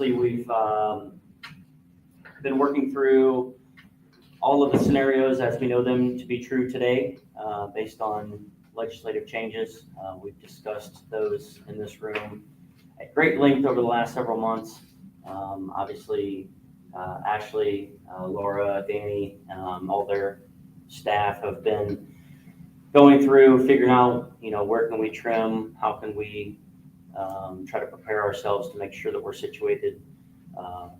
obviously we've been working through all of the scenarios as we know them to be true today, based on legislative changes. We've discussed those in this room at great length over the last several months. Obviously, Ashley, Laura, Danny, all their staff have been going through, figuring out, where can we trim, how can we try to prepare ourselves to make sure that we're situated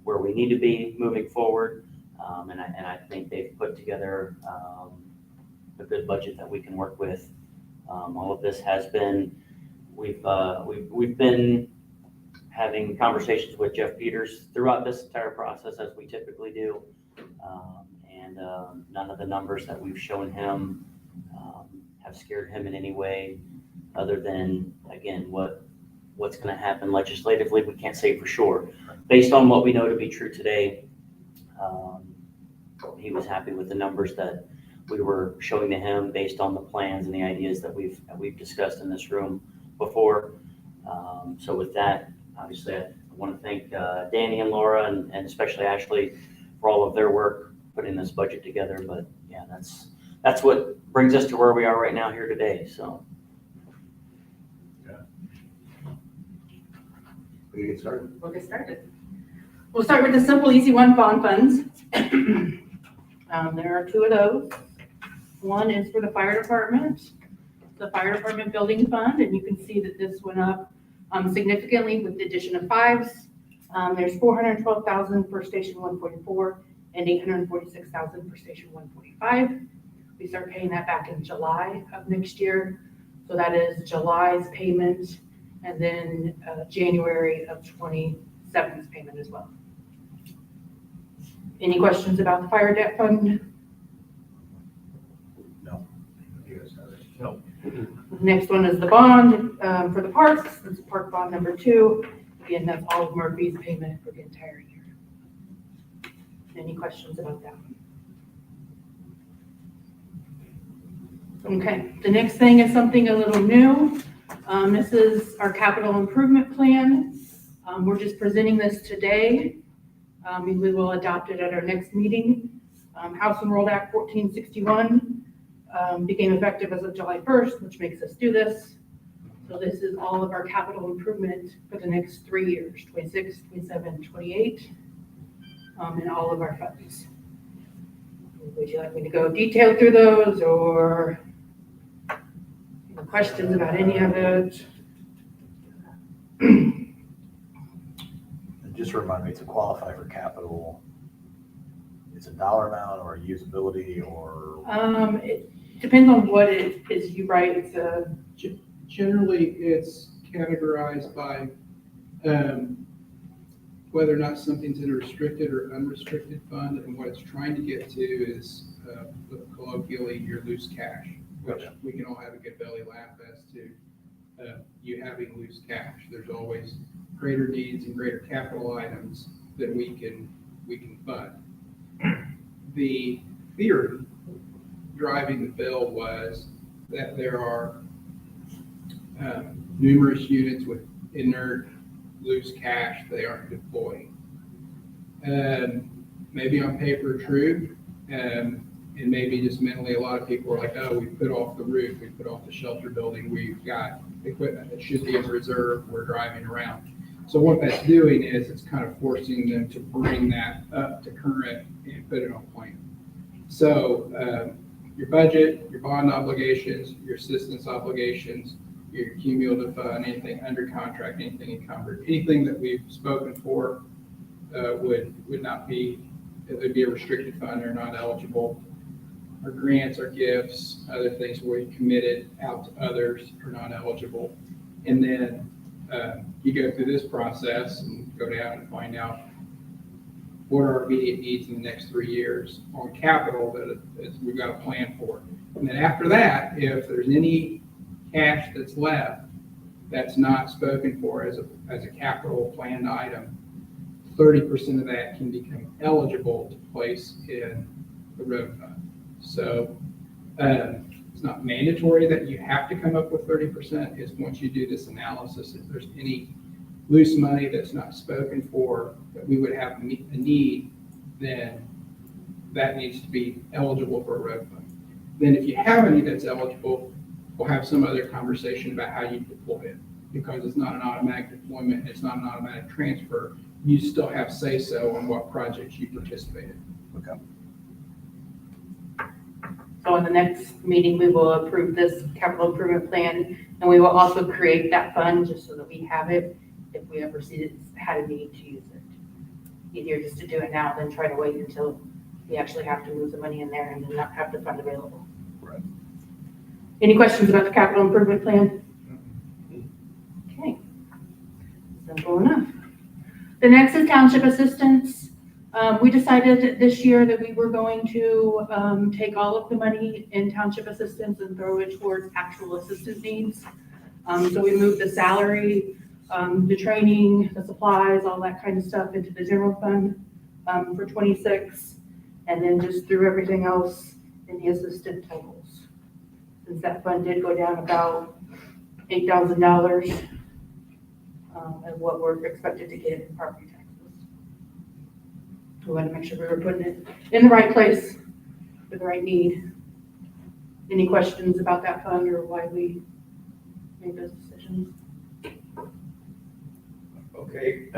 where we need to be moving forward. And I think they've put together a good budget that we can work with. All of this has been, we've been having conversations with Jeff Peters throughout this entire process, as we typically do. And none of the numbers that we've shown him have scared him in any way, other than, again, what's going to happen legislatively. We can't say for sure. Based on what we know to be true today, he was happy with the numbers that we were showing to him based on the plans and the ideas that we've discussed in this room before. So with that, obviously, I want to thank Danny and Laura and especially Ashley for all of their work putting this budget together. But yeah, that's what brings us to where we are right now here today. So. We get started. We'll get started. We'll start with the simple, easy one, bond funds. There are two of those. One is for the fire department, building fund, and you can see that this went up significantly with the addition of fives. There's $412,000 for station 144 and $846,000 for station 145. We start paying that back in July of next year. So that is July's payment, and then January of 27's payment as well. Any questions about the fire debt fund? No. You guys have it? No. Next one is the bond for the parks. It's park bond number 2. Again, that's all of Murphy's payment for the entire year. Any questions about that one? Okay, the next thing is something a little new. This is our capital improvement plan. We're just presenting this today. We will adopt it at our next meeting. House Enrolled Act 1461 became effective as of July 1st, which makes us do this. So this is all of our capital improvement for the next 3 years, 26, 27, 28, and all of our funds. Would you like me to go detailed through those, or questions about any of it? Just remind me, to qualify for capital, it's a dollar amount or a usability or? It depends on what it is you write. It's a Generally, it's categorized by whether or not something's in a restricted or unrestricted fund, and what it's trying to get to is colloquially your loose cash, which we can all have a good belly laugh as to you having loose cash. There's always greater needs and greater capital items that we can fund. The theory driving the bill was that there are numerous units with inert loose cash they aren't deploying. Maybe on paper true, and maybe just mentally a lot of people are like, oh, we put off the roof, we put off the shelter building, we've got equipment that should be in reserve, we're driving around. So what that's doing is it's kind of forcing them to bring that up to current and put it on plan. So your budget, your bond obligations, your assistance obligations, your cumulative fund, anything under contract, anything encumbered, anything that we've spoken for would not be, it would be a restricted fund. They're not eligible. Our grants, our gifts, other things where we committed out to others are not eligible. And then you go through this process and go down and find out what are our immediate needs in the next 3 years on capital that we've got a plan for. And then after that, if there's any cash that's left that's not spoken for as a capital planned item, 30% of that can become eligible to place in the road fund. So it's not mandatory that you have to come up with 30%. It's once you do this analysis, if there's any loose money that's not spoken for, that we would have a need, then that needs to be eligible for a road fund. Then if you have any that's eligible, we'll have some other conversation about how you deploy it. Because it's not an automatic deployment, it's not an automatic transfer, you still have say-so on what projects you participate in. Okay. So in the next meeting, we will approve this capital improvement plan, and we will also create that fund just so that we have it if we ever see it, had a need to use it. Easier just to do it now than try to wait until we actually have to move the money in there and then not have the fund available. Right. Any questions about the capital improvement plan? Okay, simple enough. The next is township assistance. We decided this year that we were going to take all of the money in township assistance and throw it towards actual assistance needs. So we moved the salary, the training, the supplies, all that kind of stuff into the general fund for 26, and then just threw everything else in the assistant totals. Since that fund did go down about $8,000 and what we're expected to get in property taxes. We wanted to make sure we were putting it in the right place for the right need. Any questions about that fund or why we made those decisions? Okay,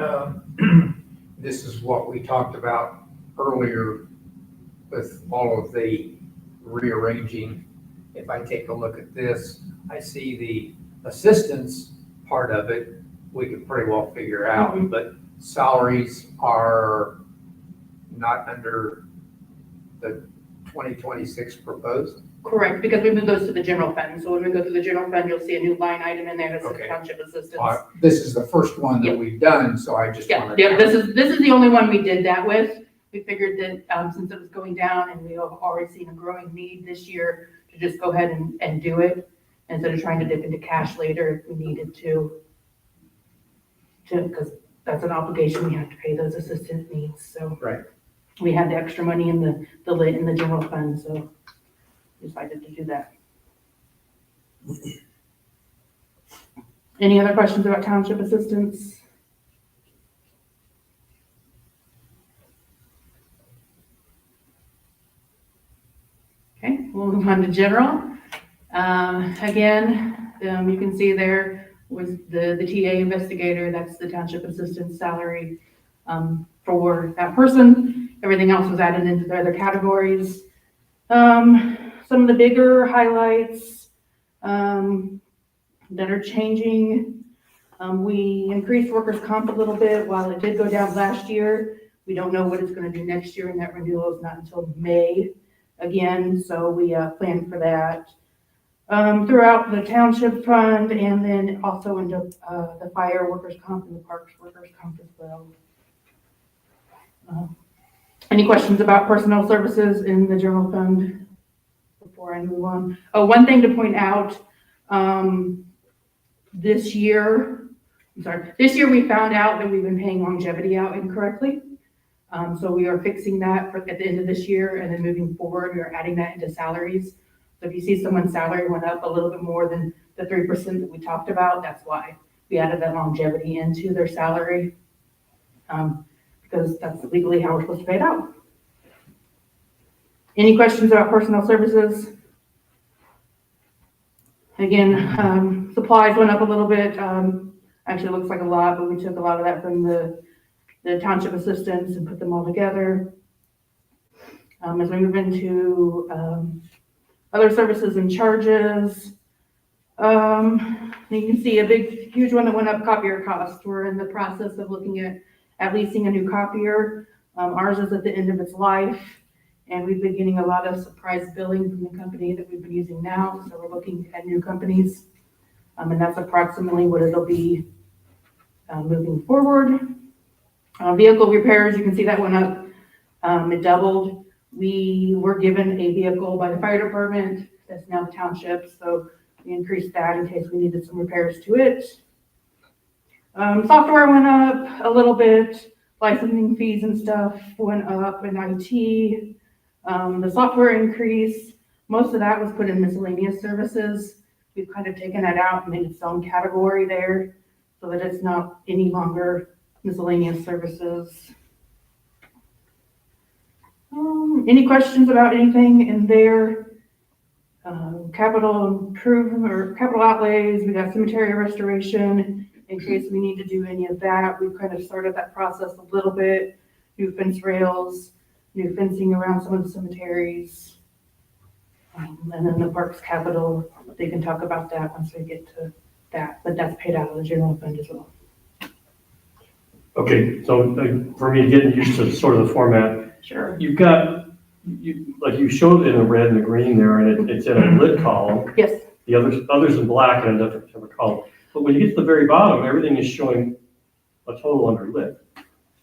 this is what we talked about earlier with all of the rearranging. If I take a look at this, I see the assistance part of it, we could pretty well figure out, but salaries are not under the 2026 proposed? Correct, because we moved those to the general fund. So when we go through the general fund, you'll see a new line item in there that says Okay. township assistance. This is the first one Yep. that we've done, so I just Yeah, wanted yeah, to. this is the only one we did that with. We figured that since it was going down and we have already seen a growing need this year to just go ahead and do it instead of trying to dip into cash later if we needed to, because that's an obligation we have to pay those assistant needs. So Right. we had the extra money in the general fund, so decided to do that. Any other questions about township assistance? Okay, we'll move on to general. Again, you can see there was the TA investigator, that's the township assistance salary for that person. Everything else was added into the other categories. Some of the bigger highlights that are changing, we increased workers' comp a little bit. While it did go down last year, we don't know what it's going to do next year, and that renewal is not until May again, so we planned for that. Throughout the township fund, and then also into the fire workers' comp and the parks workers' comp as well. Any questions about personnel services in the general fund before I move on? Oh, one thing to point out, this year we found out that we've been paying longevity out incorrectly. So we are fixing that at the end of this year, and then moving forward, we are adding that into salaries. So if you see someone's salary went up a little bit more than the 3% that we talked about, that's why we added that longevity into their salary. Because that's legally how we're supposed to pay it out. Any questions about personnel services? Again, supplies went up a little bit. Actually, it looks like a lot, but we took a lot of that from the township assistants and put them all together. As we move into other services and charges, you can see a huge one that went up, copier costs. We're in the process of looking at leasing a new copier. Ours is at the end of its life, and we've been getting a lot of surprise billing from the company that we've been using now, so we're looking at new companies. And that's approximately what it'll be moving forward. Vehicle repairs, you can see that went up. It doubled. We were given a vehicle by the fire department that's now the township, so we increased that in case we needed some repairs to it. Software went up a little bit. Licensing fees and stuff went up in IT. The software increase, most of that was put in miscellaneous services. We've kind of taken that out and made its own category there. so that it's not any longer miscellaneous services. Any questions about anything in there? Capital improvement or capital outlays, we got cemetery restoration, in case we need to do any of that. We've kind of started that process a little bit. New fence rails, new fencing around some of the cemeteries. And then the parks capital, they can talk about that once we get to that, but that's paid out of the general fund as well. Okay, so for me, getting used to sort of the format, Sure. you've got, like you showed in the red and the green there, and it's in a lit column. Yes, The others in black and a different column. But when you get to the very bottom, everything is showing a total under lit.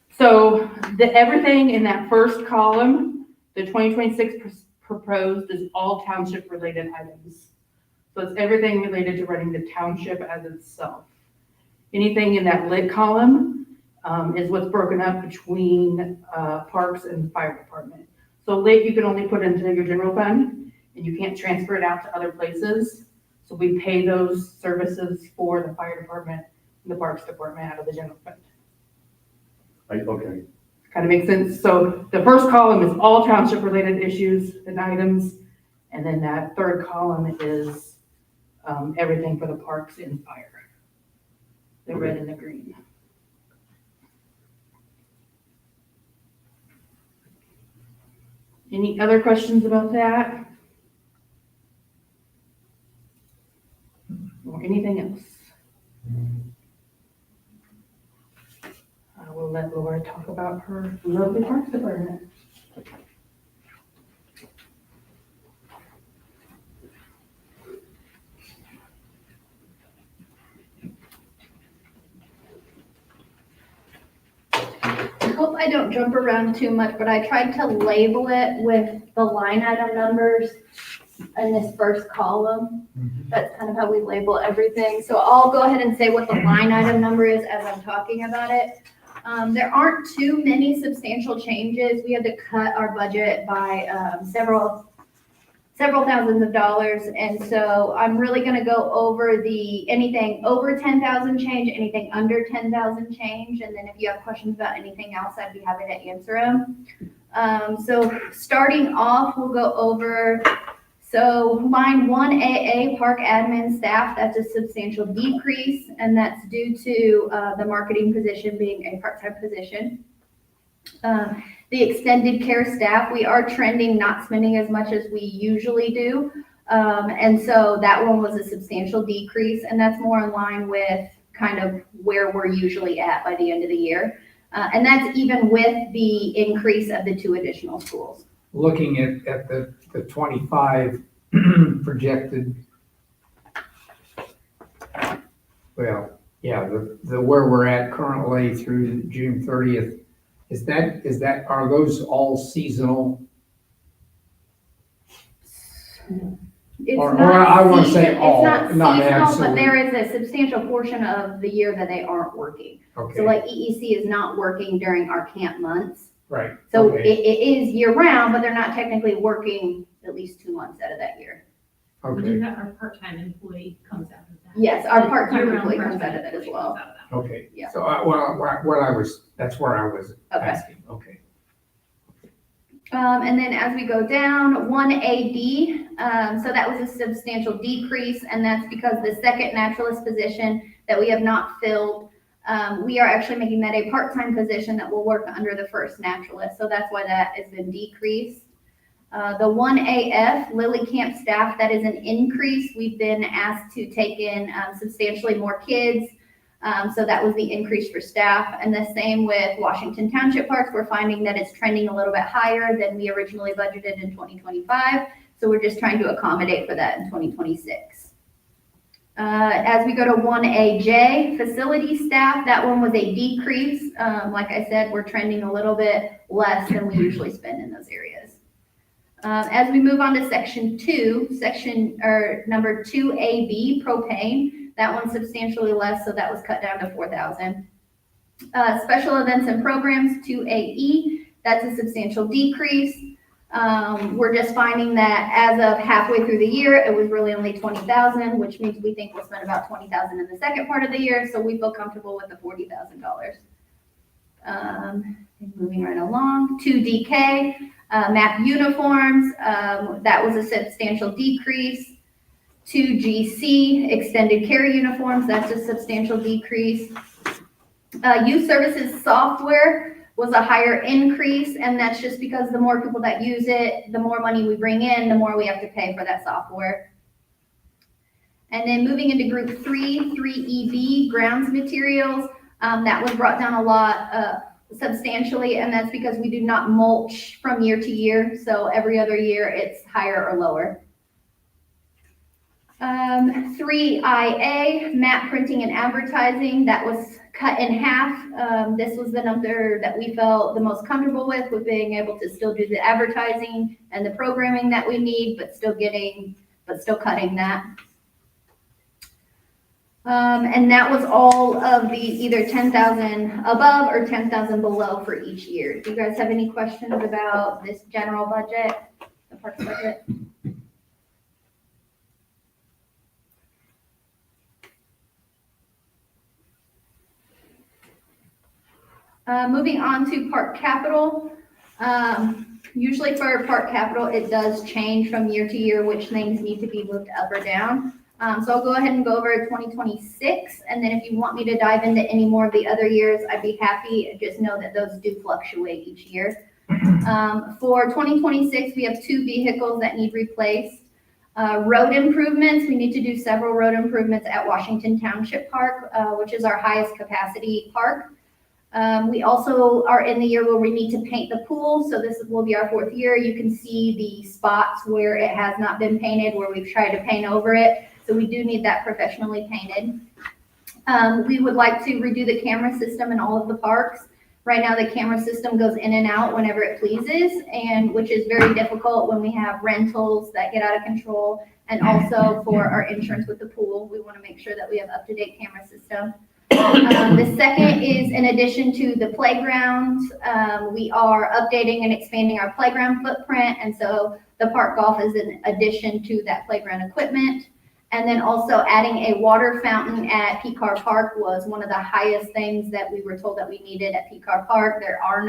so everything in that first column, the 2026 proposed is all township related items. So it's everything related to running the township as itself. Anything in that lit column is what's broken up between parks and fire department. So lit, you can only put into your general fund and you can't transfer it out to other places. So we pay those services for the fire department and the parks department out of the general fund. Okay, Kind of makes sense. So the first column is all township related issues and items. And then that third column is everything for the parks and fire. The red and the green. Any other questions about that? Or anything else? I will let Laura talk about her lovely parks department. I hope I don't jump around too much, but I tried to label it with the line item numbers in this first column. That's kind of how we label everything. So I'll go ahead and say what the line item number is as I'm talking about it. There aren't too many substantial changes. We had to cut our budget by several thousands of dollars. And so I'm really going to go over anything over 10,000 change, anything under 10,000 change. And then if you have questions about anything else, I'd be happy to answer them. So starting off, we'll go over, so line 1AA, park admin staff, that's a substantial decrease. And that's due to the marketing position being a part-time position. The extended care staff, we are trending, not spending as much as we usually do. And so that one was a substantial decrease, and that's more in line with kind of where we're usually at by the end of the year. And that's even with the increase of the 2 additional schools. Looking at the 25 projected, well, yeah, the where we're at currently through June 30th, are those all seasonal? It's Or not I wanna say season- all, it's not not seasonal, absolute. but there is a substantial portion of the year that they aren't working. So Okay, like EEC is not working during our camp months. right. So okay, it is year round, but they're not technically working at least 2 months out of that year. We do Okay, have our part-time employee comes out of that. Yes, our The part-time year-round employee comes part-time out of that as employee well. comes out of that. okay. Yeah. So that's where I was Okay. asking, okay. And then as we go down, 1AD, so that was a substantial decrease, and that's because the second naturalist position that we have not filled, we are actually making that a part-time position that will work under the first naturalist, so that's why that has been decreased. The 1AF, Lily Camp staff, that is an increase. We've been asked to take in substantially more kids. So that was the increase for staff. And the same with Washington Township Parks. We're finding that it's trending a little bit higher than we originally budgeted in 2025. So we're just trying to accommodate for that in 2026. As we go to 1AJ, facility staff, that one was a decrease. Like I said, we're trending a little bit less than we usually spend in those areas. As we move on to section 2, number 2AB, propane, that one's substantially less, so that was cut down to 4,000. Special events and programs, 2AE, that's a substantial decrease. We're just finding that as of halfway through the year, it was really only 20,000, which means we think we'll spend about 20,000 in the second part of the year, so we feel comfortable with the $40,000. Moving right along, 2DK, MAP uniforms, that was a substantial decrease. 2GC, extended carry uniforms, that's a substantial decrease. Youth services software was a higher increase, and that's just because the more people that use it, the more money we bring in, the more we have to pay for that software. And then moving into group 3EB, grounds materials, that was brought down a lot, substantially, and that's because we do not mulch from year to year, so every other year it's higher or lower. 3IA, map printing and advertising, that was cut in half. This was the number that we felt the most comfortable with being able to still do the advertising and the programming that we need, but still cutting that. And that was all of the either 10,000 above or 10,000 below for each year. Do you guys have any questions about this general budget, the parks budget? Moving on to park capital. Usually for park capital, it does change from year to year which things need to be moved up or down. So I'll go ahead and go over 2026, and then if you want me to dive into any more of the other years, I'd be happy. Just know that those do fluctuate each year. For 2026, we have 2 vehicles that need replaced. Road improvements, we need to do several road improvements at Washington Township Park, which is our highest capacity park. We also are in the year where we need to paint the pool, so this will be our 4th year. You can see the spots where it has not been painted, where we've tried to paint over it, so we do need that professionally painted. We would like to redo the camera system in all of the parks. Right now, the camera system goes in and out whenever it pleases, and which is very difficult when we have rentals that get out of control, and also for our insurance with the pool, we want to make sure that we have up-to-date camera system. The second is in addition to the playgrounds, we are updating and expanding our playground footprint, and so the park golf is in addition to that playground equipment. And then also adding a water fountain at Pecar Park was one of the highest things that we were told that we needed at Pecar Park. There are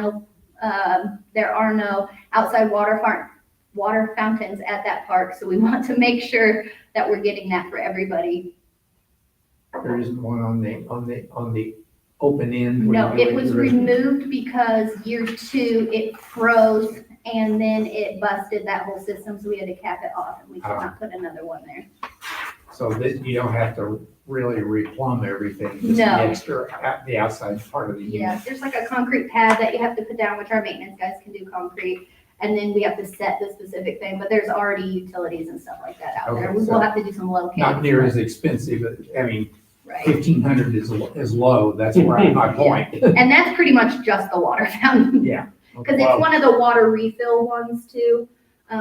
no outside water fountains at that park, so we want to make sure that we're getting that for everybody. There isn't one on the open end? No, it was removed because year 2, it froze and then it busted that whole system, so we had to cap it off and we could not put another one there. So that you don't have to really replumb everything, just the No. extra, the outside part of the unit. Yeah, there's like a concrete pad that you have to put down, which our maintenance guys can do concrete. And then we have to set the specific thing, but there's already utilities and stuff like that out there. Okay, We so will have to do some locating. Not near as expensive, but I mean, Right. 1,500 is low, that's where my point. And that's pretty much just the water fountain. Yeah. Because it's one of the water refill ones too.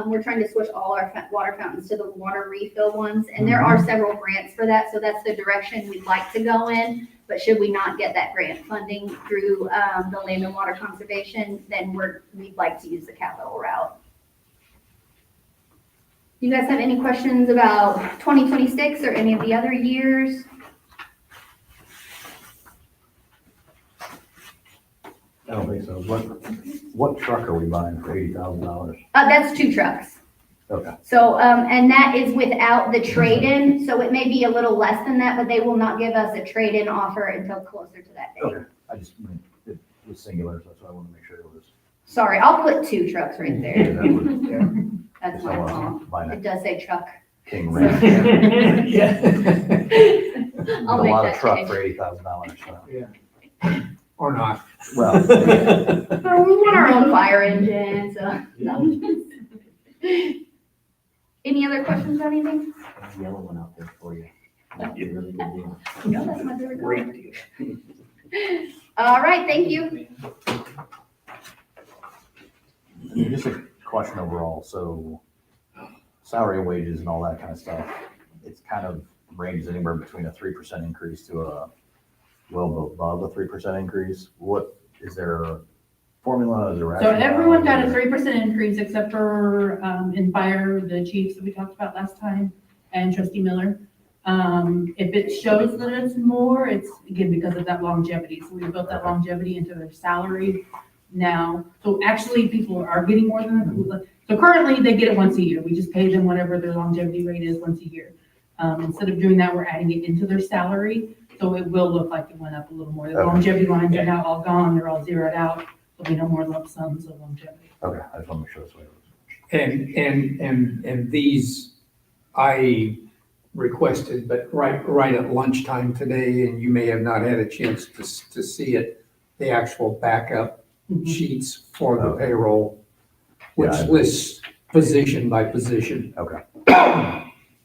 We're trying to switch all our water fountains to the water refill ones. And there are several grants for that, so that's the direction we'd like to go in. But should we not get that grant funding through the Land and Water Conservation, then we'd like to use the capital route. You guys have any questions about 2026 or any of the other years? I don't think so. What truck are we buying for $80,000? That's 2 trucks. Okay. So, and that is without the trade-in, so it may be a little less than that, but they will not give us a trade-in offer until closer to that date. Okay. It was singular, so that's why I wanted to make sure it was. Sorry, I'll put 2 trucks right Yeah, there. that would, yeah. That's my fault. Buying It a does say truck. King Ranch. Yeah. I'll A make lot that of truck change. for $80,000, so. Yeah. Or not. Well, Well, we want our own fire engine, so. Any other questions on anything? Yellow one out there for you. That'd be a really good deal. No, that's my favorite color. Great deal. All right, thank you. just a question overall. So salary and wages and all that kind of stuff, it's kind of ranges anywhere between a 3% increase to a well above a 3% increase. What is there formula? Is it So rationale? everyone got a 3% increase except for, in fire, the chiefs that we talked about last time, and trustee Miller. If it shows that it's more, it's again because of that longevity. So we built that longevity into their salary now. So actually, people are getting more than that. So currently, they get it once a year. We just pay them whatever their longevity rate is once a year. Instead of doing that, we're adding it into their salary. So it will look like it went up a little more. The longevity lines are now all gone. They're all zeroed out. There'll be no more lump sums of longevity. Okay, I just want to make sure that's what it was. And these, I requested, but right at lunchtime today, and you may have not had a chance to see it, the actual backup sheets for the payroll, which Yeah, lists position by position. Okay.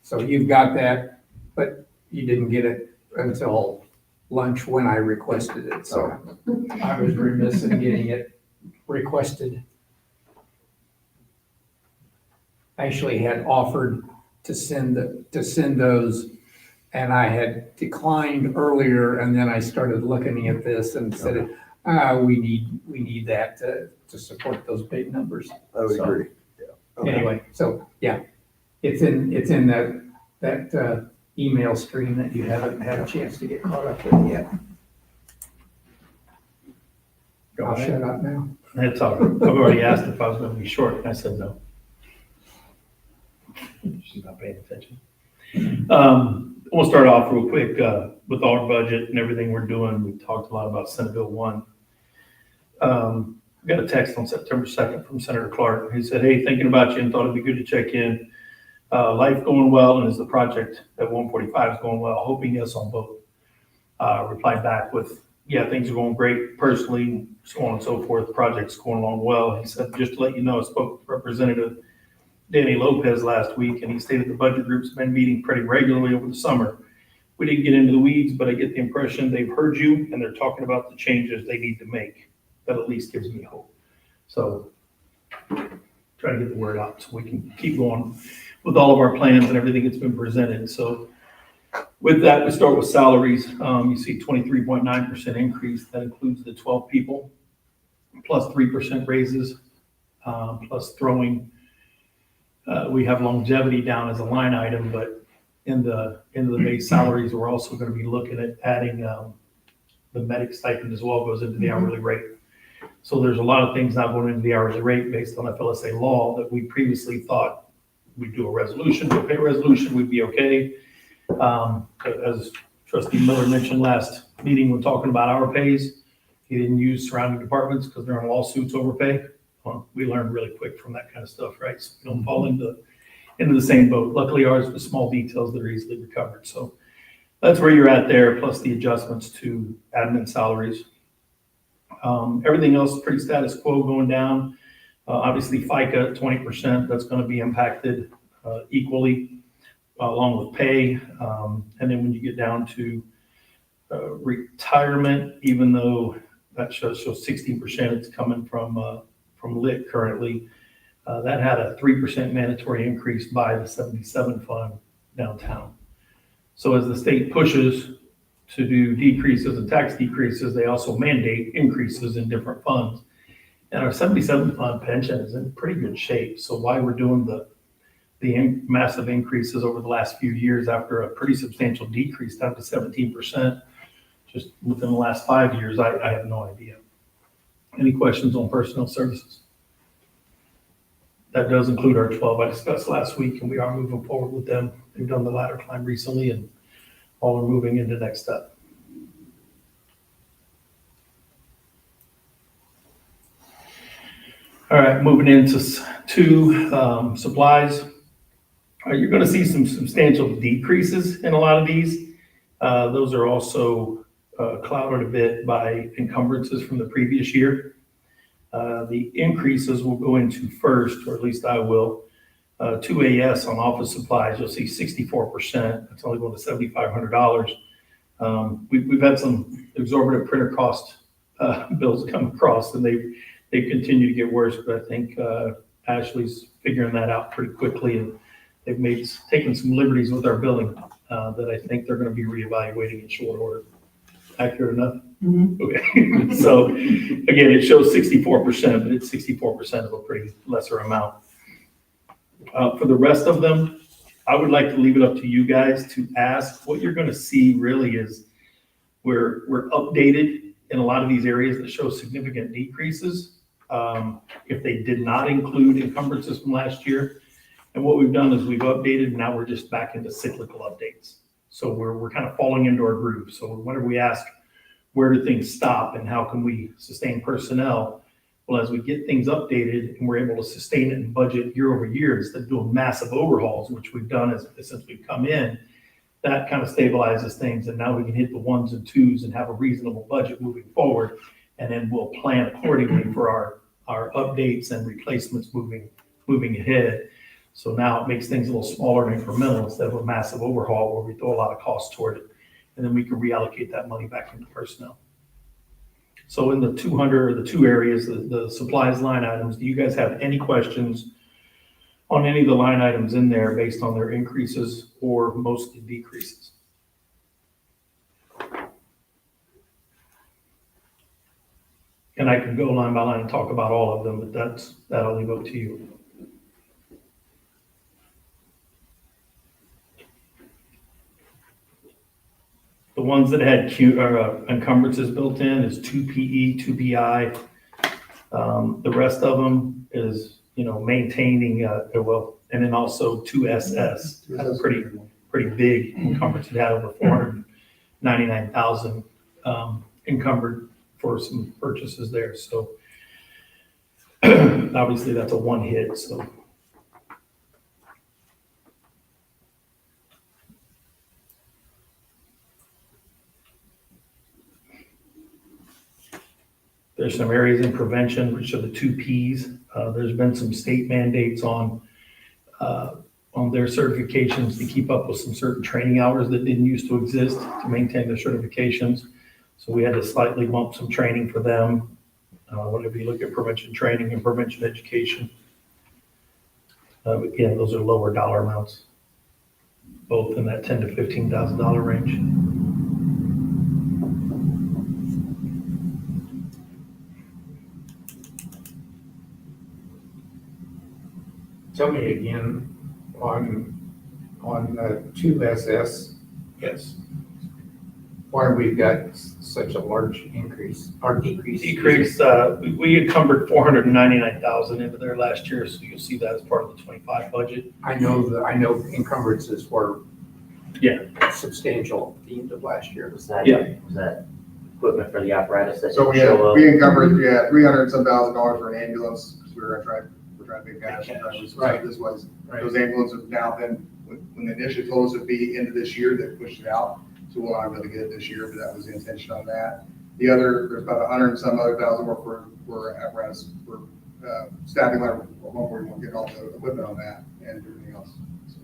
So you've got that, but you didn't get it until lunch when I requested it, so I was remiss in getting it requested. Actually had offered to send those, and I had declined earlier, and then I started looking at this and said, we need that to support those big numbers. I would So, agree. Yeah. Okay. Anyway, so, yeah, it's in that email stream that you haven't had a chance to get caught up with yet. Go I'll ahead. shut up now. That's all right. I've already asked if I was gonna be short, and I said no. She's not paying attention. We'll start off real quick, with our budget and everything we're doing. We talked a lot about Senate Bill 1. We got a text on September 2nd from Senator Clark. He said, hey, thinking about you and thought it'd be good to check in. Life going well, and is the project at 145 is going well? Hoping yes on both. Replied back with, yeah, things are going great personally, so on and so forth. The project's going along well. He said, just to let you know, I spoke with Representative Danny Lopez last week, and he stated the budget group's been meeting pretty regularly over the summer. We didn't get into the weeds, but I get the impression they've heard you and they're talking about the changes they need to make. That at least gives me hope. So try to get the word out so we can keep going with all of our plans and everything that's been presented. So with that, we start with salaries. You see 23.9% increase. That includes the 12 people, plus 3% raises, plus throwing. We have longevity down as a line item, but in the base salaries, we're also going to be looking at adding the medic stipend as well goes into the hourly rate. So there's a lot of things now going into the hourly rate based on FLSA law that we previously thought we'd do a resolution, do a pay resolution, we'd be okay. As Trustee Miller mentioned last meeting when talking about our pays, he didn't use surrounding departments because they're in lawsuits over pay. Well, we learned really quick from that kind of stuff, right? So we don't fall into the same boat. Luckily, ours was small details that are easily recovered. So that's where you're at there, plus the adjustments to admin salaries. Everything else is pretty status quo going down. Obviously, FICA at 20%, that's going to be impacted equally along with pay. And then when you get down to retirement, even though that shows 16%, it's coming from LIT currently. That had a 3% mandatory increase by the 77 fund downtown. So as the state pushes to do decreases and tax decreases, they also mandate increases in different funds. And our 77 fund pension is in pretty good shape. So why we're doing the massive increases over the last few years after a pretty substantial decrease down to 17% just within the last 5 years, I have no idea. Any questions on personnel services? That does include our 12 I discussed last week, and we are moving forward with them. They've done the ladder climb recently, and all are moving into the next step. All right, moving into supplies. You're going to see some substantial decreases in a lot of these. Those are also clouded a bit by encumbrances from the previous year. The increases will go into first, or at least I will, 2AS on office supplies. You'll see 64%. That's only going to $7,500. We've had some exorbitant printer cost bills come across, and they continue to get worse. But I think Ashley's figuring that out pretty quickly, and they've taken some liberties with our billing that I think they're going to be reevaluating in short order. Accurate enough? Okay, so again, it shows 64%, but it's 64% of a pretty lesser amount. For the rest of them, I would like to leave it up to you guys to ask. What you're gonna see really is we're updated in a lot of these areas that show significant decreases. If they did not include encumbrances from last year. And what we've done is we've updated, and now we're just back into cyclical updates. So we're kind of falling into our groove. So whenever we ask, where do things stop and how can we sustain personnel? Well, as we get things updated and we're able to sustain it and budget year over year instead of doing massive overhauls, which we've done since we've come in, that kind of stabilizes things. And now we can hit the ones and twos and have a reasonable budget moving forward. And then we'll plan accordingly for our updates and replacements moving ahead. So now it makes things a little smaller and incremental instead of a massive overhaul where we throw a lot of cost toward it. And then we can reallocate that money back into personnel. So in the 200, or the two areas, the supplies line items, do you guys have any questions on any of the line items in there based on their increases or mostly decreases? And I can go line by line and talk about all of them, but that'll leave up to you. The ones that had encumbrances built in is 2 PE, 2 BI. The rest of them is, maintaining, and then also 2 SS. Had a pretty big encumbrance. It had over 499,000 encumbered for some purchases there. So obviously that's a one hit, so. There's some areas in prevention, which are the 2 Ps. There's been some state mandates on their certifications to keep up with some certain training hours that didn't used to exist to maintain their certifications. So we had to slightly bump some training for them. Whenever you look at prevention training and prevention education. Again, those are lower dollar amounts, both in that $10,000 to $15,000 range. Tell me again on 2SS, Yes. why we've got such a large increase or decrease? Decrease, we encumbered 499,000 into there last year, so you'll see that as part of the 25 budget. I know encumbrances were Yeah. substantial at the end of last year. Was that equipment for the apparatus that So didn't show up? we encumbered, $300 some thousand for an ambulance, because we're trying to make cash. Right. This was, Right. those ambulances have now been, when they initially told us it'd be into this year, they pushed it out. So we'll not really get it this year, but that was the intention on that. The other, there's about 100 and some other thousand more for apparatus, for staffing level, where we won't get all the equipment on that and everything else. So,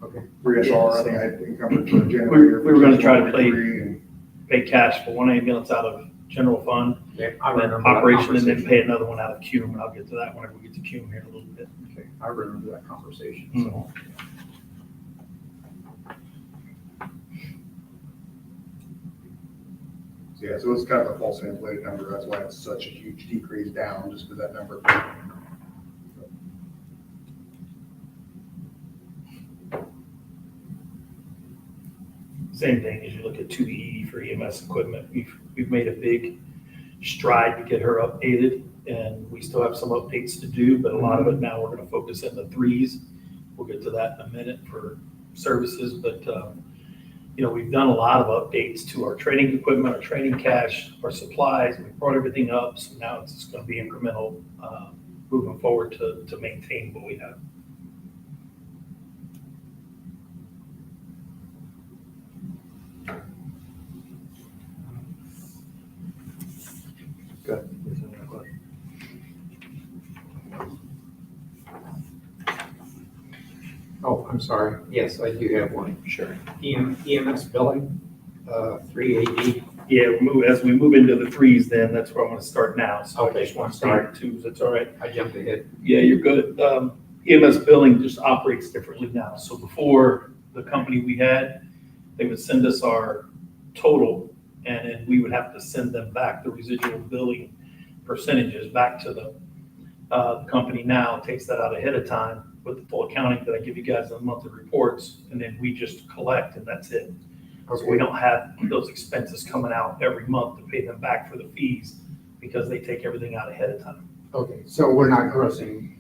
Okay. 3SR, I think I encumbered for a generator. We were gonna try to play- and Pay cash for one ambulance out of general fund, Yeah, I then remember that operation, and then conversation. pay another one out of CUME, and I'll get to that whenever we get to CUME here in a little bit. Okay, I remember that conversation, Mm. so. Yeah, so it's kind of a false inflated number. That's why it's such a huge decrease down, just because that number. Same thing as you look at 2E for EMS equipment. We've made a big stride to get her updated, and we still have some updates to do, but a lot of it now we're gonna focus in the 3s. We'll get to that in a minute for services, but, we've done a lot of updates to our training equipment, our training cash, our supplies. We brought everything up, so now it's just gonna be incremental, moving forward to maintain what we have. Good. Oh, I'm sorry. Yes, I do have one. Sure. EMS billing, 380. Yeah, as we move into the 3s, then that's where I'm gonna start now. So I Okay, just want to sorry. start 2s, that's all right. I jumped ahead. Yeah, you're good. EMS billing just operates differently now. So before, the company we had, they would send us our total And then we would have to send them back the residual billing percentages back to the company. Now takes that out ahead of time with the full accounting that I give you guys in the monthly reports, and then we just collect and that's it. So we don't have those expenses coming out every month to pay them back for the fees because they take everything out ahead of time. Okay, so we're not grossing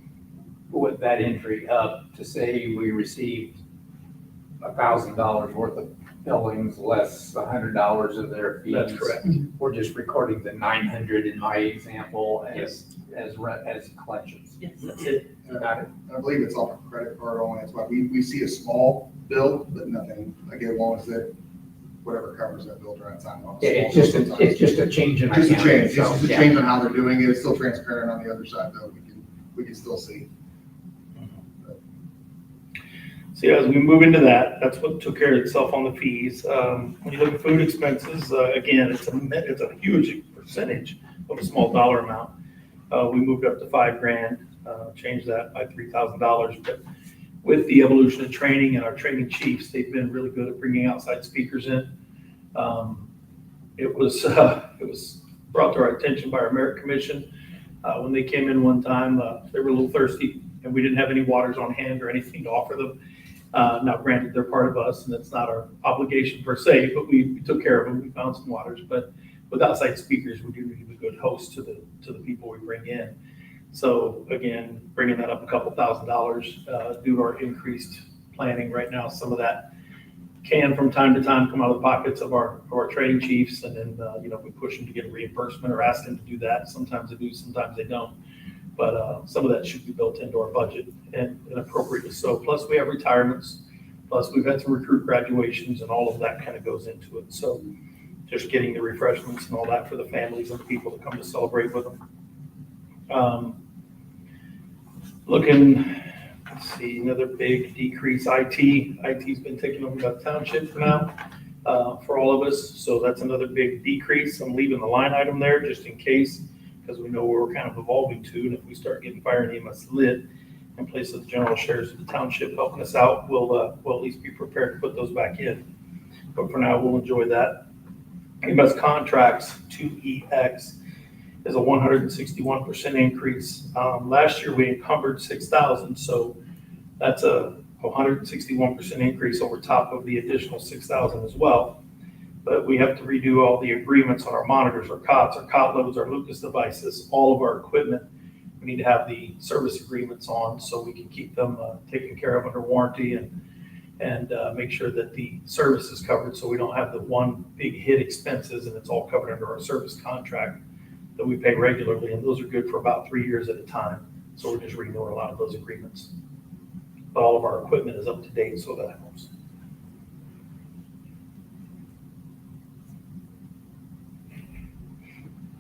with that entry up to say we received $1,000 worth of billings less $100 of their fees. That's correct. We're just recording the 900 in my example Yes. as collections. Yes. That's it. Got it? I believe it's off a credit card only, that's why we see a small bill, but nothing, again, as long as it, whatever covers that bill during that time. Yeah, it's just a change in Just a accounting. change, it's so, just a yeah. change on how they're doing it, it's still transparent on the other side though, we can still see. So yeah, as we move into that, that's what took care of itself on the fees. When you look at food expenses, again, it's a huge percentage of a small dollar amount. We moved up to $5,000, changed that by $3,000. But with the evolution of training and our training chiefs, they've been really good at bringing outside speakers in. It was brought to our attention by our merit commission. When they came in one time, they were a little thirsty and we didn't have any waters on hand or anything to offer them. Now granted, they're part of us and it's not our obligation per se, but we took care of them. We found some waters, but with outside speakers, we do need a good host to the people we bring in. So again, bringing that up a couple $1,000 due to our increased planning right now. Some of that can from time to time come out of the pockets of our training chiefs. And then, we push them to get a reimbursement or ask them to do that. Sometimes they do, sometimes they don't. But some of that should be built into our budget and appropriately so. Plus we have retirements, plus we've had some recruit graduations and all of that kind of goes into it. So just getting the refreshments and all that for the families and the people that come to celebrate with them. Let's see, another big decrease, IT. IT's been taken over by the Township for now, for all of us. So that's another big decrease. I'm leaving the line item there just in case, because we know where we're kind of evolving to. And if we start getting fire and EMS lit in place of the general sheriffs of the Township helping us out, we'll at least be prepared to put those back in. But for now, we'll enjoy that. EMS contracts, 2EX, is a 161% increase. Last year we encumbered 6,000, so that's a 161% increase over top of the additional 6,000 as well. But we have to redo all the agreements on our monitors, our cots, our cot loads, our Lucas devices, all of our equipment. We need to have the service agreements on so we can keep them taken care of under warranty and make sure that the service is covered so we don't have the one big hit expenses and it's all covered under our service contract that we pay regularly. And those are good for about 3 years at a time. So we're just renewing a lot of those agreements. But all of our equipment is up to date, so that helps.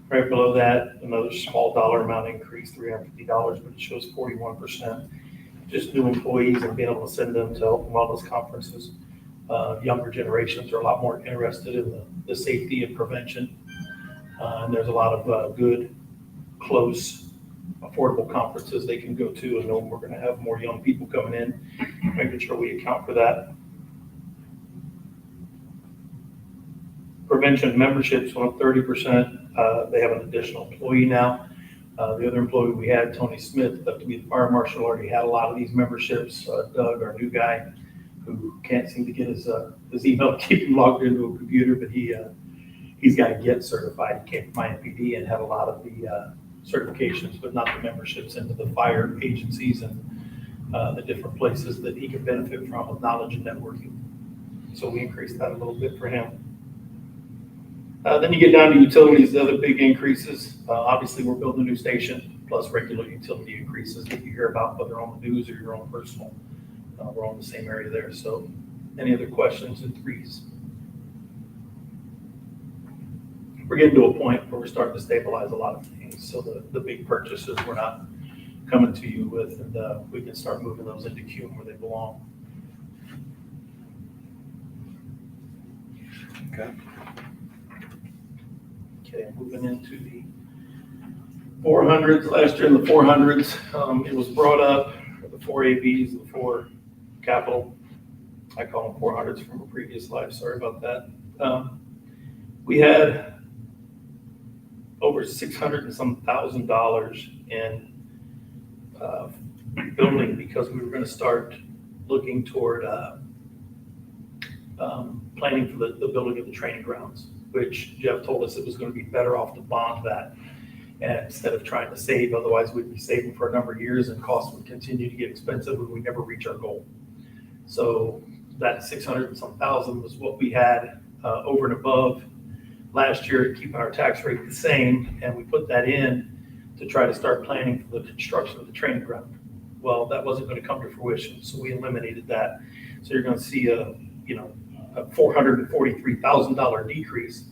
Right below that, another small dollar amount increase, $350, but it shows 41%. Just new employees and being able to send them to health and wellness conferences. Younger generations are a lot more interested in the safety and prevention. And there's a lot of good, close, affordable conferences they can go to, and knowing we're going to have more young people coming in, making sure we account for that. Prevention memberships went up 30%. They have an additional employee now. The other employee we had, Tony Smith, up to be the fire marshal, already had a lot of these memberships. Doug, our new guy, who can't seem to get his email to keep him logged into a computer, but he's got to get certified. He came from IMPD and had a lot of the certifications, but not the memberships into the fire agencies and the different places that he could benefit from with knowledge and networking. So we increased that a little bit for him. Then you get down to utilities, the other big increases. Obviously, we're building a new station, plus regular utility increases that you hear about, whether on the news or your own personal. We're all in the same area there. So any other questions and threes? We're getting to a point where we're starting to stabilize a lot of things. So the big purchases we're not coming to you with, and we can start moving those into queue where they belong. Okay, moving into the 400s. Last year in the 400s, it was brought up, the 4 ABs, the 4 capital. I call them 400s from a previous life. Sorry about that. We had over $600 and some thousand in building because we were going to start looking toward planning for the building of the training grounds, which Jeff told us it was going to be better off to bond that. And instead of trying to save, otherwise we'd be saving for a number of years and costs would continue to get expensive and we never reach our goal. So that 600 and some thousand was what we had over and above last year, keeping our tax rate the same. And we put that in to try to start planning for the construction of the training ground. Well, that wasn't going to come to fruition, so we eliminated that. So you're going to see a $443,000 decrease.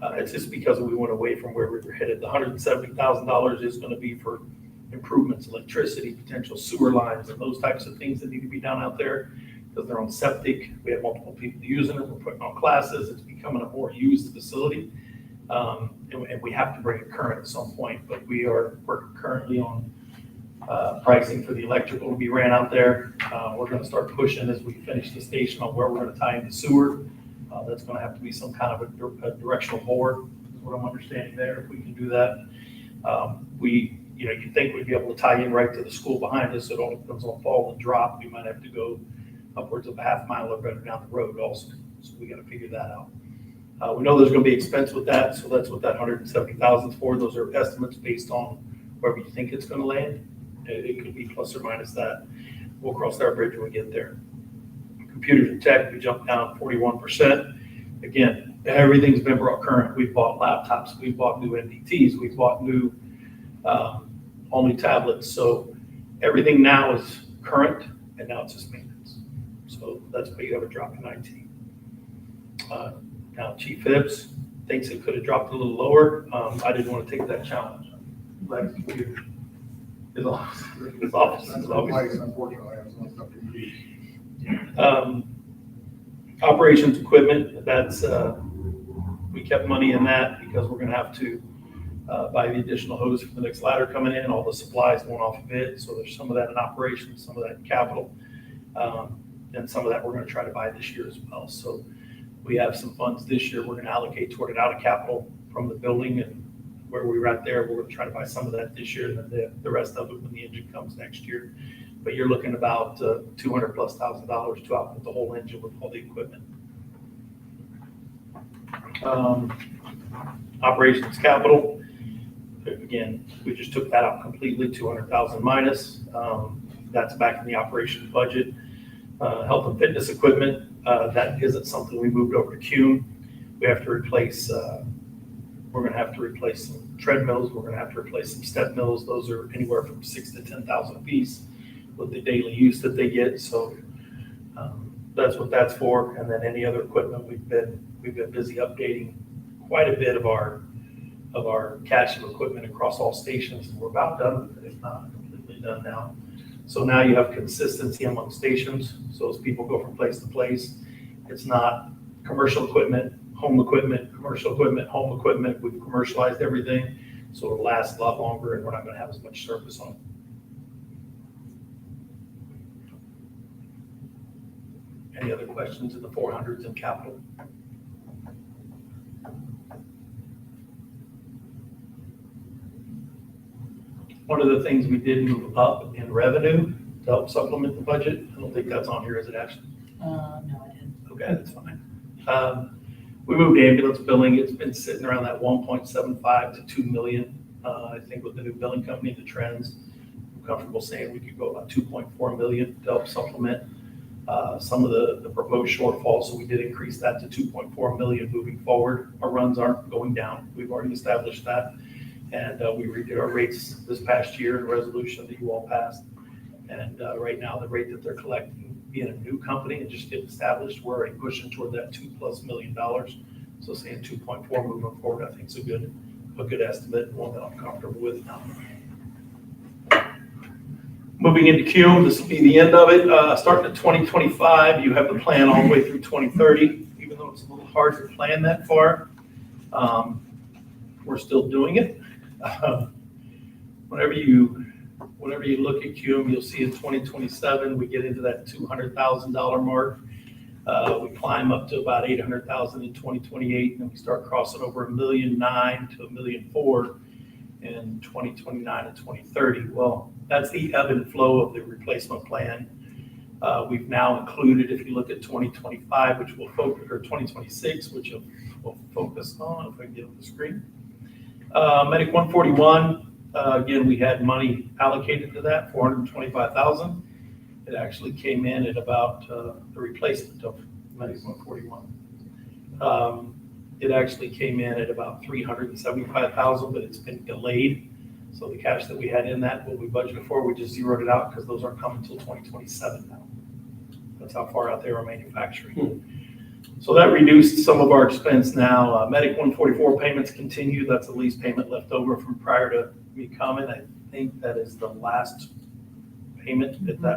It's just because we went away from where we were headed. The $170,000 is going to be for improvements, electricity, potential sewer lines, and those types of things that need to be done out there because they're on septic. We have multiple people using it. We're putting on classes. It's becoming a more used facility. And we have to bring it current at some point, but we're currently on pricing for the electrical to be ran out there. We're going to start pushing as we finish the station on where we're going to tie in the sewer. That's going to have to be some kind of a directional board, is what I'm understanding there, if we can do that. You'd think we'd be able to tie in right to the school behind us, so it only comes on fall and drop. We might have to go upwards of a half mile or better down the road also. So we got to figure that out. We know there's going to be expense with that, so that's what that $170,000 is for. Those are estimates based on where we think it's going to land. It could be plus or minus that. We'll cross that bridge when we get there. Computers and tech, we jumped down 41%. Again, everything's been brought current. We've bought laptops, we've bought new MDTs, we've bought new only tablets. So everything now is current, and now it's just maintenance. So that's why you have a drop in IT. Now Chief Hibbs thinks it could have dropped a little lower. I didn't want to take that challenge. His office is always. Unfortunately, I was on stuff to do. Operations equipment, that's, we kept money in that because we're gonna have to buy the additional hose for the next ladder coming in, all the supplies going off of it. So there's some of that in operations, some of that in capital. And some of that we're gonna try to buy this year as well. So we have some funds this year we're gonna allocate toward it out of capital from the building, and where we were at there, we're gonna try to buy some of that this year, and then the rest of it when the engine comes next year. But you're looking about $200,000+ to outfit the whole engine with all the equipment. Operations capital, again, we just took that out completely, 200,000 minus. That's back in the operations budget. Health and fitness equipment, that isn't something we moved over to Cume. We have to replace, we're gonna have to replace some treadmills. We're gonna have to replace some step mills. Those are anywhere from $6,000 to $10,000 a piece with the daily use that they get. So that's what that's for. And then any other equipment, we've been busy updating quite a bit of our cache of equipment across all stations. We're about done with it, if not completely done now. So now you have consistency among stations. So as people go from place to place, it's not commercial equipment, home equipment, commercial equipment, home equipment. We've commercialized everything, so it'll last a lot longer and we're not gonna have as much service on it. Any other questions in the 400s in capital? One of the things we did move up in revenue to help supplement the budget, I don't think that's on here, is it actually? No, I didn't. Okay, that's fine. We moved ambulance billing. It's been sitting around that 1.75 to 2 million. I think with the new billing company, the trends, I'm comfortable saying we could go about 2.4 million to help supplement some of the proposed shortfall. So we did increase that to 2.4 million moving forward. Our runs aren't going down. We've already established that. And we redid our rates this past year in a resolution that you all passed. And right now, the rate that they're collecting, being a new company and just getting established, we're already pushing toward that $2+ million. So saying 2.4 moving forward, I think is a good estimate, and one that I'm comfortable with now. Moving into Cume, this will be the end of it. Starting at 2025, you have the plan all the way through 2030, even though it's a little hard to plan that far. We're still doing it. Whenever you look at Cume, you'll see in 2027, we get into that $200,000 mark. We climb up to about 800,000 in 2028, and then we start crossing over 1.9 million to 1.4 million in 2029 and 2030. Well, that's the ebb and flow of the replacement plan. We've now included, if you look at 2025, which will focus, or 2026, which we'll focus on, if I can get on the screen. Medic 141, again, we had money allocated to that, 425,000. It actually came in at about the replacement of Medic 141. It actually came in at about 375,000, but it's been delayed. So the cash that we had in that, what we budgeted for, we just zeroed it out because those aren't coming until 2027 now. That's how far out they were manufacturing. So that reduced some of our expense now. Medic 144 payments continue. That's the lease payment left over from prior to me coming. I think that is the last payment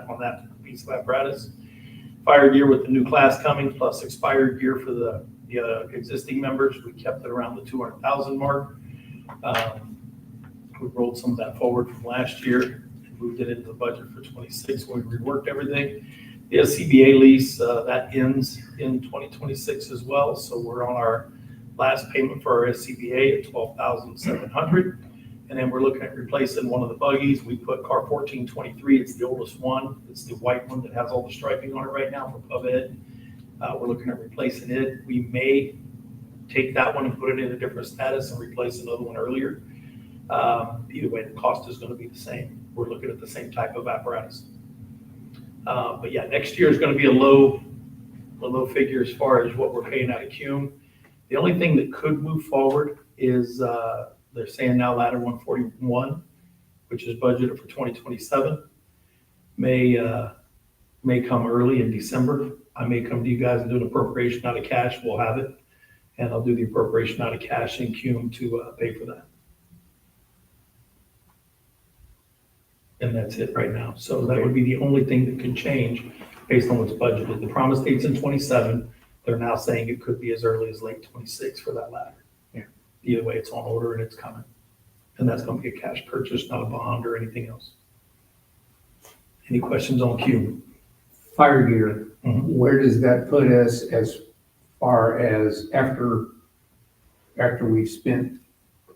on that piece of apparatus. Fire gear with the new class coming, plus expired gear for the existing members. We kept it around the 200,000 mark. We rolled some of that forward from last year and moved it into the budget for 26 when we reworked everything. The SCBA lease, that ends in 2026 as well. So we're on our last payment for our SCBA at $12,700. And then we're looking at replacing one of the buggies. We put car 1423. It's the oldest one. It's the white one that has all the striping on it right now for Pub Ed. We're looking at replacing it. We may take that one and put it in a different status and replace another one earlier. Either way, the cost is going to be the same. We're looking at the same type of apparatus. But yeah, next year is going to be a low figure as far as what we're paying out of CUME. The only thing that could move forward is they're saying now ladder 141, which is budgeted for 2027, may come early in December. I may come to you guys and do an appropriation out of cash. We'll have it, and I'll do the appropriation out of cash in CUME to pay for that. And that's it right now. So that would be the only thing that could change based on what's budgeted. The promise date's in 27. They're now saying it could be as early as late 26 for that ladder. Yeah. Either way, it's on order and it's coming. And that's going to be a cash purchase, not a bond or anything else. Any questions on CUME? Fire gear, Mhm. where does that put us as far as after we've spent,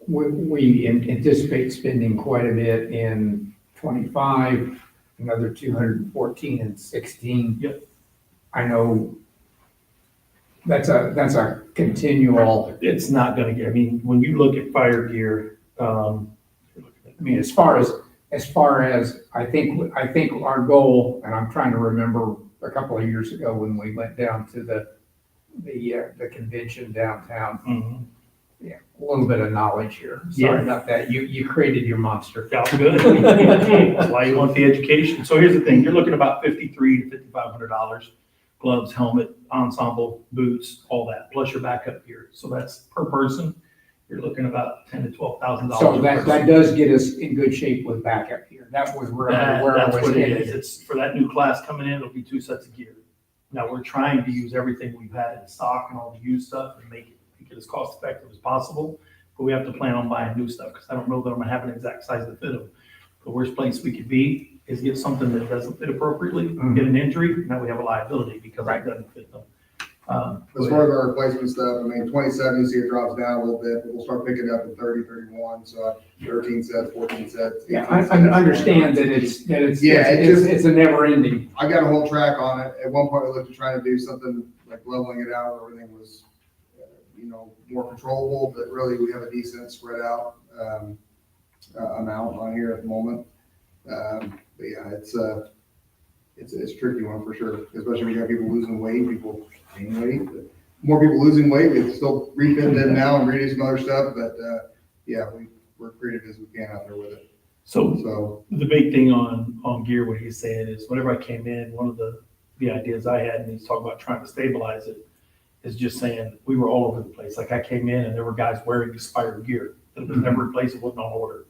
we anticipate spending quite a bit in 25, another 214 and 16. Yep. I know that's a continual, It's not going to get, I mean, when you look at fire gear, I mean, as far as I think our goal, and I'm trying to remember a couple of years ago when we went down to the convention downtown. mhm. Yeah, a little bit of knowledge here. Sorry about that. You created your monster. Yeah, good. That's why you want the education. So here's the thing, you're looking about $5,300 to $5,500, gloves, helmet, ensemble, boots, all that, plus your backup gear. So that's per person. You're looking about $10,000 to $12,000. So that does get us in good shape with backup here. That was where I That's was what it is. headed. It's for that new class coming in, it'll be 2 sets of gear. Now, we're trying to use everything we've had in stock and all the used stuff and make it as cost effective as possible. But we have to plan on buying new stuff because I don't know that I'm gonna have an exact size to fit them. The worst place we could be is get something that doesn't fit appropriately, get an injury, now we have a liability because it doesn't fit them. As far as our replacement stuff, I mean, 27, you see it drops down a little bit, but we'll start picking it up in 30, 31, so 13 sets, 14 sets. Yeah, 18 I sets. understand that it's a never ending. I got a whole track on it. At one point, we looked at trying to do something like leveling it out, where everything was, more controllable, but really we have a decent spread out amount on here at the moment. But yeah, it's a tricky one for sure, especially when you got people losing weight, people gaining weight. But more people losing weight, we still refit them now and redo some other stuff, but yeah, we're creative as we can out there with it. So the big thing on gear, what he's saying is whenever I came in, one of the ideas I had, and he's talking about trying to stabilize it, is just saying we were all over the place. Like I came in and there were guys wearing expired gear that was never replaced, it wasn't on order.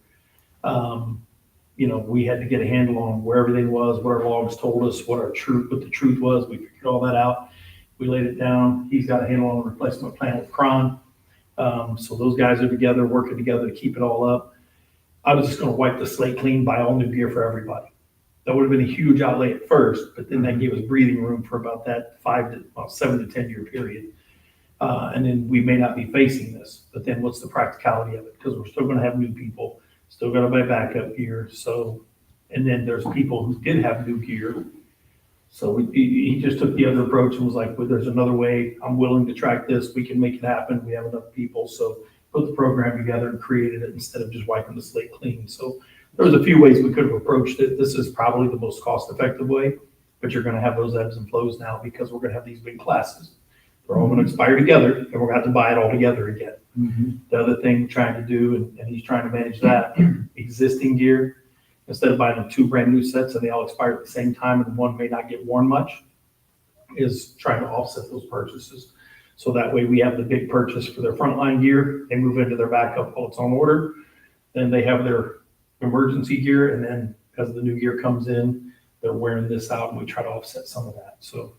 We had to get a handle on where everything was, what our logs told us, what the truth was. We figured all that out. We laid it down. He's got a handle on the replacement plan with Cron. So those guys are together, working together to keep it all up. I was just going to wipe the slate clean, buy all new gear for everybody. That would have been a huge outlay at first, but then that gave us breathing room for about that 7 to 10 year period. And then we may not be facing this, but then what's the practicality of it? Because we're still gonna have new people, still gotta buy backup gear, so, and then there's people who did have new gear. So he just took the other approach and was like, well, there's another way, I'm willing to track this, we can make it happen, we have enough people, so put the program together and created it instead of just wiping the slate clean. So there was a few ways we could have approached it. This is probably the most cost-effective way, but you're gonna have those ebbs and flows now because we're gonna have these big classes. They're all gonna expire together, and we're gonna have to buy it all together again. The other thing we're trying to do, and he's trying to manage that, existing gear, instead of buying them 2 brand new sets and they all expire at the same time and one may not get worn much, is trying to offset those purchases. So that way we have the big purchase for their frontline gear, they move into their backup while it's on order, then they have their emergency gear, and then as the new gear comes in, they're wearing this out, and we try to offset some of that. So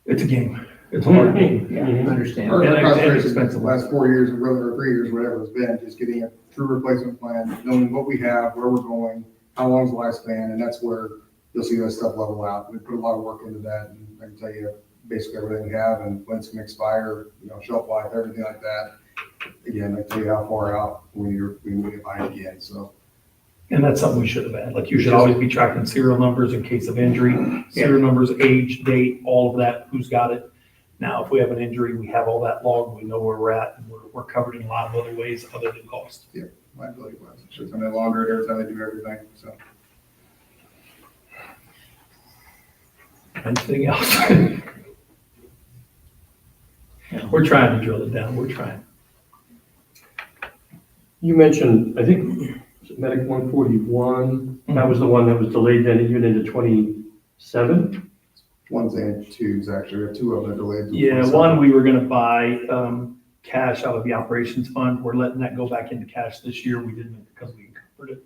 it's a game. It's a hard game. Yeah, I understand. Our And concentration expensive. the last 4 years, or 3 years, whatever it's been, just getting a true replacement plan, knowing what we have, where we're going, how long's the lifespan, and that's where you'll see that stuff level out. We put a lot of work into that, and I can tell you basically everything we have and when it's gonna expire, shelf life, everything like that. Again, I tell you how far out we need to buy it again, so. And that's something we should have had. Like you should always be tracking serial numbers in case of injury, serial numbers, age, date, all of that, who's got it. Now, if we have an injury, we have all that logged, we know where we're at, and we're covered in a lot of other ways other than cost. Liability wise, every time they launder it, every time they do everything, so. Anything else? We're trying to drill it down, we're trying. You mentioned, I think, Medic 141, that was the one that was delayed then even into 27? Ones and twos, actually, we have 2 of them that delayed. to Yeah, 27. one, we were gonna buy cash out of the operations fund. We're letting that go back into cash this year. We didn't because we encumbered it.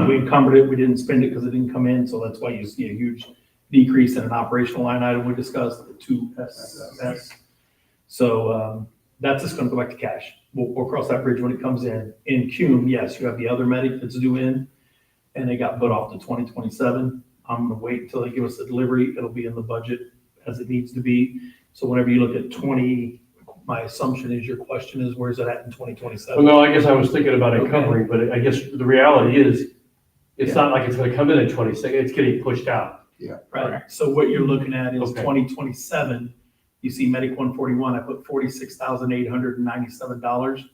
We encumbered it, we didn't spend it because it didn't come in, so that's why you see a huge decrease in an operational line item we discussed, the 2SS. So that's just gonna go back to cash. We'll cross that bridge when it comes in. In Cume, yes, you have the other medic that's due in, and they got put off to 2027. I'm gonna wait until they give us the delivery. It'll be in the budget as it needs to be. So whenever you look at 20, my assumption is your question is, where's it at in 2027? Well, no, I guess I was thinking about encumbering, but I guess the reality is, it's not like it's gonna come in at 26, it's getting pushed out. Right, so what you're looking at is Okay. 2027, you see Medic 141, I put $46,897.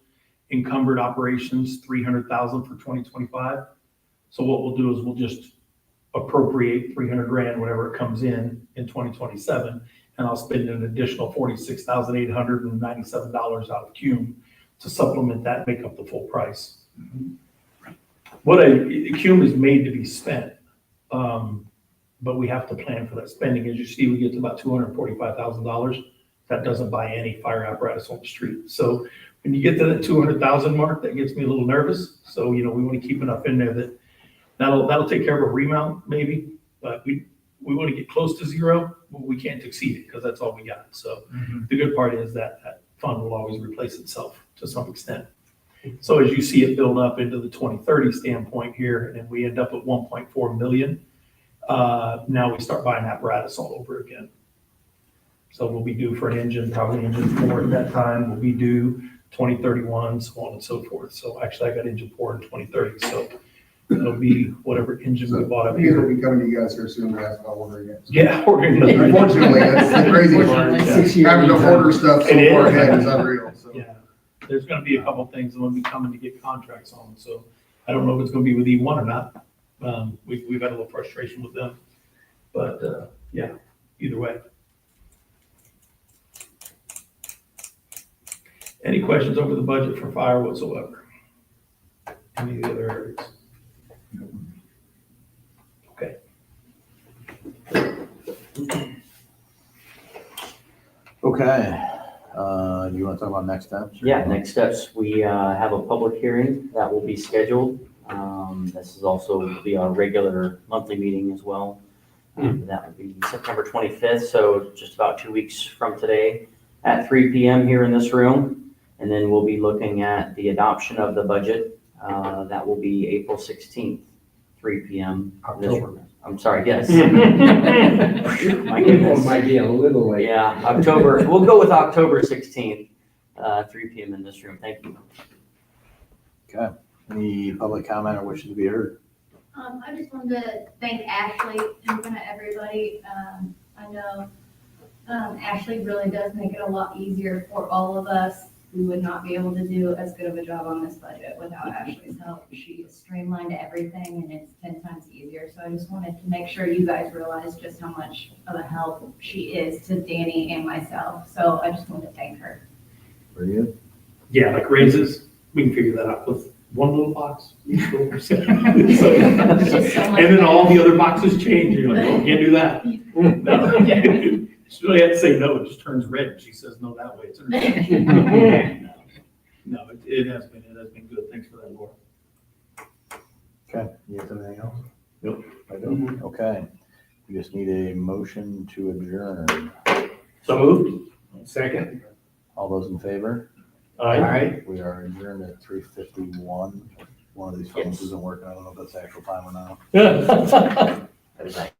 Encumbered operations, 300,000 for 2025. So what we'll do is we'll just appropriate 300 grand, whatever it comes in 2027, and I'll spend an additional $46,897 out of Cume to supplement that, make up the full price. Cume is made to be spent, but we have to plan for that spending. As you see, we get to about $245,000. That doesn't buy any fire apparatus on the street. So when you get to that 200,000 mark, that gets me a little nervous. So, we want to keep enough in there that'll take care of a remount maybe, but we want to get close to zero, but we can't exceed it because that's all we got. So the good part is that fund will always replace itself to some extent. So as you see it build up into the 2030 standpoint here, and we end up at 1.4 million, now we start buying apparatus all over again. So we'll be due for an engine, probably engine 4 at that time. We'll be due 2031, so on and so forth. So actually I got engine 4 in 2030. So it'll be whatever engine we bought up These will here. be coming to you guys here soon, to ask about ordering it. Yeah, we're gonna. Unfortunately, that's the crazy part. Unfortunately. Having to order stuff so It is. far ahead is unreal, so. Yeah, there's gonna be a couple things that will be coming to get contracts on, so I don't know if it's gonna be with E1 or not. We've had a little frustration with them, but, yeah, either way. Any questions over the budget for fire whatsoever? Any of the other areas? Okay. Okay, do you want to talk about next steps? Yeah, next steps, we have a public hearing that will be scheduled. This is also will be our regular monthly meeting as well. That would be September 25th, so just about 2 weeks from today at 3 p.m. here in this room. And then we'll be looking at the adoption of the budget. That will be April 16th 3 PM in this October. room. I'm sorry, yes. My It goodness. might be a little late. Yeah, October, we'll go with October 16th, 3 PM in this room. Thank you. Okay. Any public comment or wishes to be heard? I just wanted to thank Ashley in front of everybody. I know, Ashley really does make it a lot easier for all of us. We would not be able to do as good of a job on this budget without Ashley's help. She has streamlined everything and it's 10 times easier. So I just wanted to make sure you guys realize just how much of a help she is to Danny and myself. So I just wanted to thank her. Very good. Yeah, like raises, we can figure that out with one little box. each little percent. It's just so much And then all better. the other boxes change, you're like, oh, can't do that. No. She really had to say no, it just turns red, she says no that way. It's her- No, it has been good, thanks for that, Laura. Okay. You have anything else? Nope. I don't. Okay. We just need a motion to adjourn. So moved? Second. All those in favor? Aye. We are adjourned at 3:51. One of these phones isn't working. I don't know if that's the actual time or not. Yeah. That was nice.